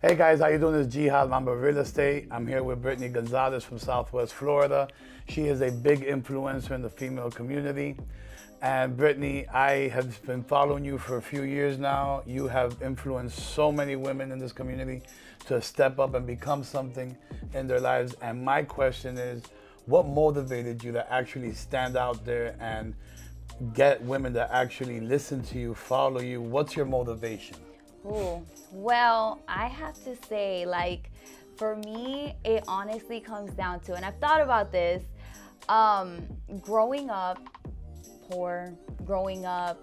Hey guys, how you doing? This is Jihad, Mamba of Real Estate. I'm here with Brittany Gonzalez from Southwest Florida. She is a big influencer in the female community. And Brittany, I have been following you for a few years now. You have influenced so many women in this community to step up and become something in their lives. And my question is, what motivated you to actually stand out there and get women to actually listen to you, follow you? What's your motivation? Ooh, well, I have to say, like, for me, it honestly comes down to, and I've thought about this, growing up poor, growing up,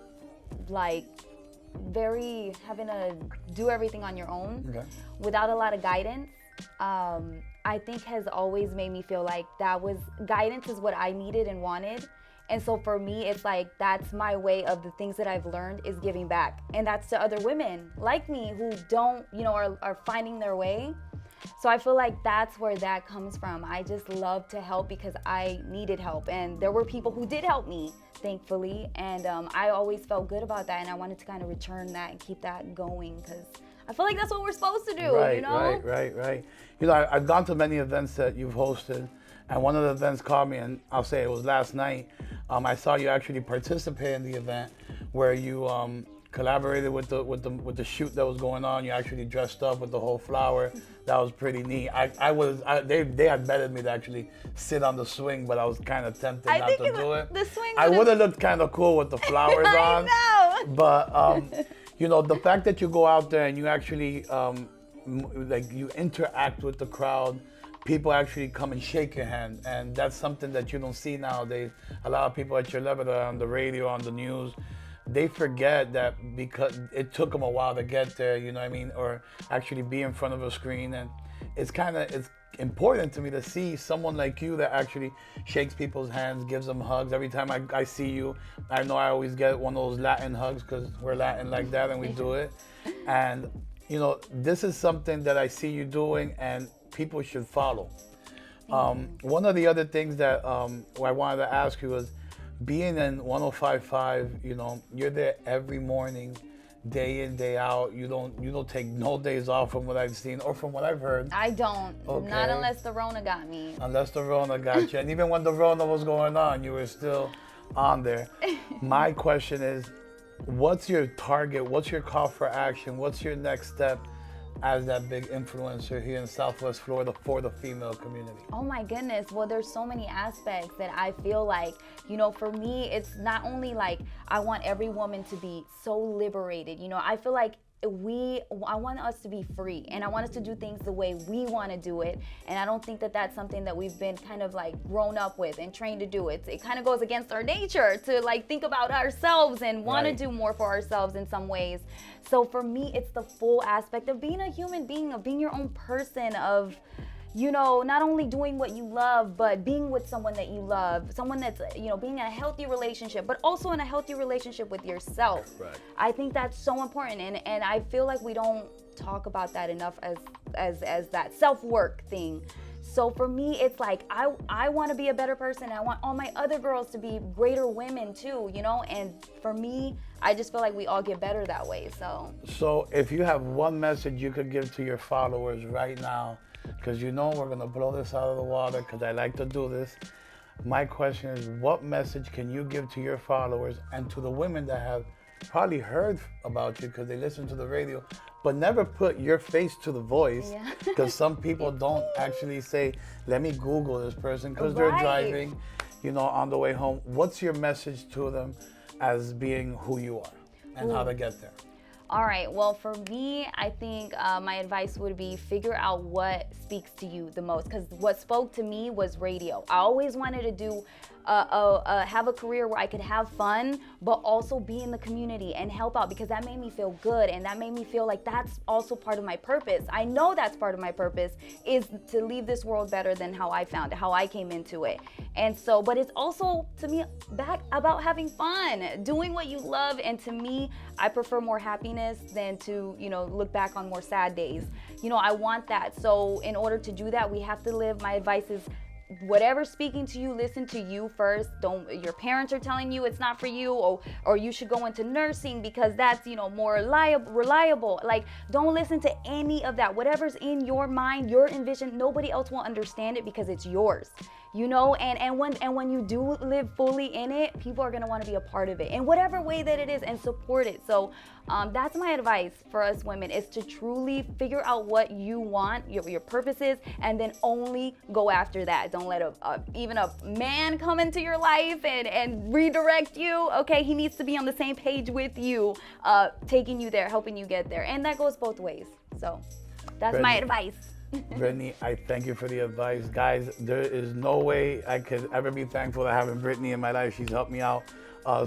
like, having to do everything on your own, without a lot of guidance, I think has always made me feel like guidance is what I needed and wanted. And so for me, it's like, that's my way of the things that I've learned is giving back. And that's to other women like me who don't, are finding their way. So I feel like that's where that comes from. I just love to help because I needed help. And there were people who did help me, thankfully. And I always felt good about that. And I wanted to kind of return that and keep that going because I feel like that's what we're supposed to do, Right. I've gone to many events that you've hosted. And one of the events called me, and I'll say it was last night. I saw you actually participate in the event where you collaborated with the shoot that was going on. You actually dressed up with the whole flower. That was pretty neat. They had betted me to actually sit on the swing, but I was kind of tempted not to do it. The swing. I would have looked kind of cool with the flowers on. I know. But the fact that you go out there and you actually you interact with the crowd. People actually come and shake your hand, and that's something that you don't see nowadays. A lot of people at your level that are on the radio, on the news, they forget that because it took them a while to get there, you know what I mean, or actually be in front of a screen. And it's important to me to see someone like you that actually shakes people's hands, gives them hugs. Every time I see you, I know I always get one of those Latin hugs because we're Latin like that and we do it. And this is something that I see you doing, and people should follow. One of the other things that I wanted to ask you was, being in 105.5, you're there every morning, day in, day out. You don't take no days off from what I've seen or from what I've heard. I don't. Okay. Not unless the Rona got me. Unless the Rona got you. And even when the Rona was going on, you were still on there. My question is, what's your target? What's your call for action? What's your next step as that big influencer here in Southwest Florida for the female community? Oh my goodness. Well, there's so many aspects that I feel like, for me, it's not only like I want every woman to be so liberated. I feel like I want us to be free, and I want us to do things the way we want to do it. And I don't think that that's something that we've been kind of like grown up with and trained to do. It kind of goes against our nature to like think about ourselves and want to do more for ourselves in some ways. So for me, it's the full aspect of being a human being, of being your own person, of not only doing what you love, but being with someone that you love, someone that's, being in a healthy relationship, but also in a healthy relationship with yourself. Right. I think that's so important. And I feel like we don't talk about that enough as that self-work thing. So for me, it's like, I want to be a better person. I want all my other girls to be greater women too, and for me, I just feel like we all get better that way. So if you have one message you could give to your followers right now, because we're going to blow this out of the water because I like to do this. My question is, what message can you give to your followers and to the women that have probably heard about you because they listen to the radio, but never put your face to the voice? Because some people don't actually say, let me Google this person because they're driving, on the way home. What's your message to them as being who you are and how to get there? All right, well, for me, I think my advice would be figure out what speaks to you the most, because what spoke to me was radio. I always wanted to do have a career where I could have fun, but also be in the community and help out, because that made me feel good, and that made me feel like that's also part of my purpose. I know that's part of my purpose, is to leave this world better than how I found it, how I came into it. And so, but it's also, to me, back about having fun, doing what you love, and to me, I prefer more happiness than to, look back on more sad days. I want that. So in order to do that, we have to live, my advice is, whatever's speaking to you, listen to you first. Don't, your parents are telling you it's not for you, or you should go into nursing because that's, you know, more reliable. Like, don't listen to any of that. Whatever's in your mind, your envision, nobody else will understand it because it's yours. You know, and when you do live fully in it, people are gonna want to be a part of it in whatever way that it is and support it. So that's my advice for us women, is to truly figure out what you want, your purpose is, and then only go after that. Don't let even a man come into your life and redirect you. Okay, he needs to be on the same page with you, taking you there, helping you get there, and that goes both ways. So that's my advice. Brittany, I thank you for the advice. Guys, there is no way I could ever be thankful to having Brittany in my life. She's helped me out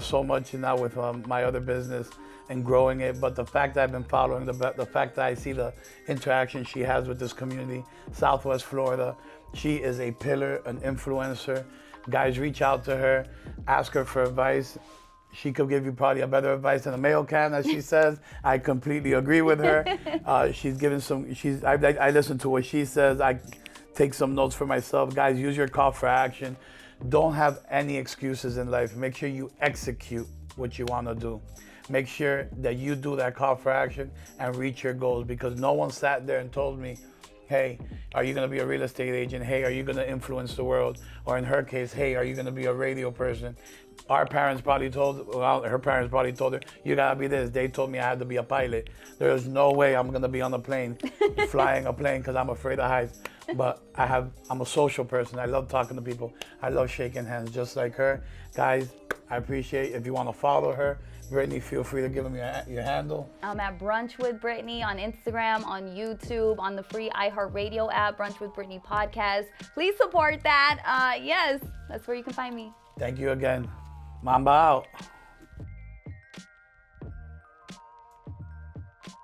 so much now with my other business and growing it. But the fact that I've been following, the fact that I see the interaction she has with this community, Southwest Florida, she is a pillar, an influencer. Guys, reach out to her, ask her for advice. She could give you probably a better advice than a male can, as she says. I completely agree with her. She's given some, I listen to what she says. I take some notes for myself. Guys, use your call for action. Don't have any excuses in life. Make sure you execute what you want to do. Make sure that you do that call for action and reach your goals, because no one sat there and told me, hey, are you going to be a real estate agent? Hey, are you going to influence the world? Or in her case, hey, are you going to be a radio person? Our parents probably her parents probably told her, you got to be this. They told me I had to be a pilot. There's no way I'm going to be on a plane, flying a plane, because I'm afraid of heights. But I'm a social person. I love talking to people. I love shaking hands just like her. Guys, I appreciate if you want to follow her. Brittany, feel free to give them your handle. I'm at Brunch with Brittany on Instagram, on YouTube, on the free iHeartRadio app, Brunch with Brittany podcast. Please support that. Yes, that's where you can find me. Thank you again. Mamba out.